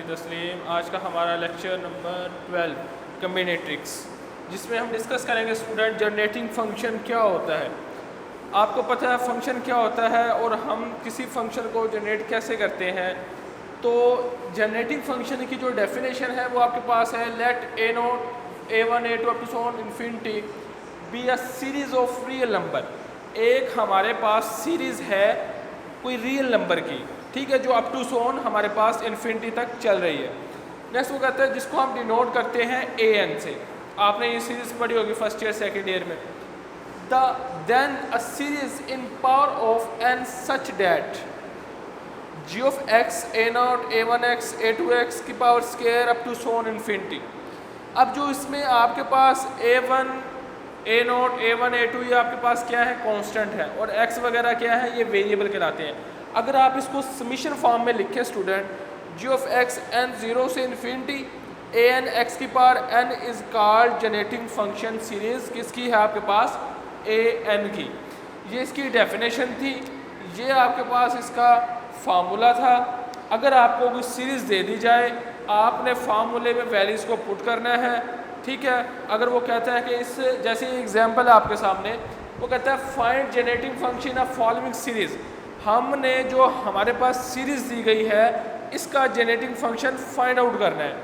तस्लीम। आज का हमारा लेक्चर नंबर 12 कम्बिनेट्रिक्स, जिसमें हम डिस्कस करेंगे स्टूडेंट जनरेटिंग फंक्शन क्या होता है। आपको पता है फंक्शन क्या होता है और हम किसी फंक्शन को जनरेट कैसे करते हैं। तो जनरेटिंग फंक्शन की जो डेफिनेशन है वो आपके पास है, let a note a1 a2 up to so on infinity be a series of real number. एक हमारे पास सीरीज़ है कोई रियल नंबर की, ठीक है, जो अप टू सो ऑन हमारे पास इन्फिनिटी तक चल रही है। नेक्स्ट वो कहता है जिसको हम डिनोट करते हैं ए एन से। आपने ये सीरीज़ पढ़ी होगी फर्स्ट ईयर सेकेंड ईयर में। Then a series in power of N such that G of X A not A one X A two X की power square up to so on infinity. अब जो इसमें आपके पास A one A not A one A two ये आपके पास क्या है, कांस्टेंट है, और एक्स वगैरह क्या है, ये वेरिएबल कहलाते हैं। अगर आप इसको समीशन फॉर्म में लिखें student, g of x n zero से इन्फिनिटी ए एन एक्स की power n is called generating function series किसकी है आपके पास, ए एन की। ये इसकी डेफिनेशन थी, ये आपके पास इसका फार्मूला था। अगर आपको कोई सीरीज़ दे दी जाए, आपने फार्मूले में वैल्यूज़ को पुट करना है, ठीक है। अगर वो कहता है कि इस जैसे एग्जांपल है आपके सामने, वो कहता है find generating function of following series. हमने जो हमारे पास सीरीज़ दी गई है इसका जनरेटिंग फंक्शन फाइंड आउट करना है।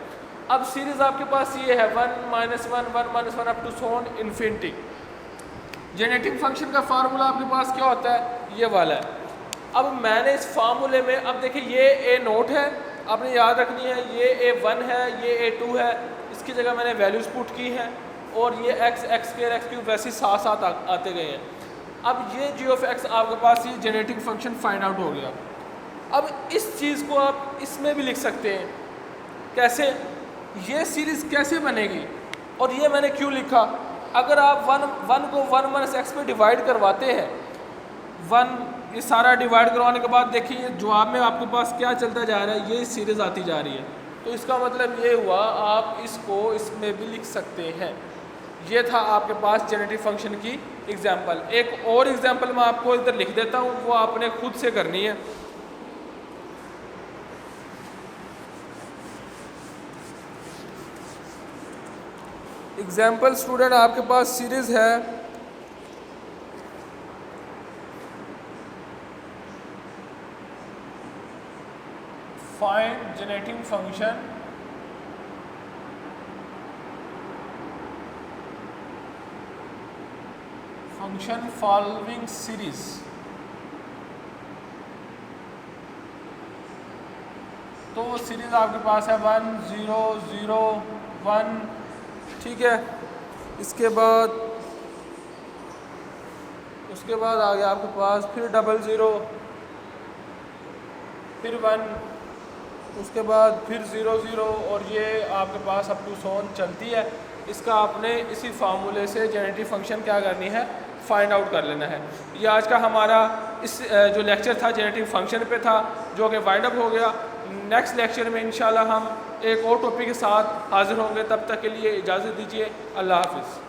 अब सीरीज़ आपके पास ये है 1 -1 up to so on infinity. Generating function का फार्मूला आपके पास क्या होता है, ये वाला है। अब मैंने इस फार्मूले में, अब देखिए ये ए नोट है, आपने याद रखनी है, ये a1 है, ये a2 है, इसकी जगह मैंने वैल्यूज़ पुट की हैं, और ये x x square x cube वैसे साथ साथ आते गए हैं। अब ये g ऑफ x आपके पास ये जनरेटिंग फंक्शन फाइंड आउट हो गया। अब इस चीज़ को आप इसमें भी लिख सकते हैं, कैसे, ये सीरीज़ कैसे बनेगी, और ये मैंने क्यों लिखा। अगर आप वन को 1 - x पे डिवाइड करवाते हैं, 1 ये सारा डिवाइड करवाने के बाद देखिए जवाब में आपके पास क्या चलता जा रहा है, ये सीरीज़ आती जा रही है। तो इसका मतलब ये हुआ आप इसको इसमें भी लिख सकते हैं। ये था आपके पास जनरेटिव फंक्शन की एग्जांपल। एक और एग्जांपल मैं आपको इधर लिख देता हूँ, वो आपने खुद से करनी है। एग्जांपल स्टूडेंट आपके पास सीरीज़ है find generating function following series. तो सीरीज आपके पास है 1 0 0 1, ठीक है। उसके बाद आ गया आपके पास फिर 0 0 फिर 1, उसके बाद फिर 0 0, और ये आपके पास अप टू सो ऑन चलती है। इसका आपने इसी फार्मूले से जनरेटिव फंक्शन क्या करनी है, फाइंड आउट कर लेना है। ये आज का हमारा इस जो लेक्चर था जनरेटिव फंक्शन पे था, जो कि वाइंड अप हो गया। नेक्स्ट लेक्चर में इंशाल्लाह हम एक और टॉपिक के साथ हाजिर होंगे। तब तक के लिए इजाज़त दीजिए। अल्लाह हाफिज़।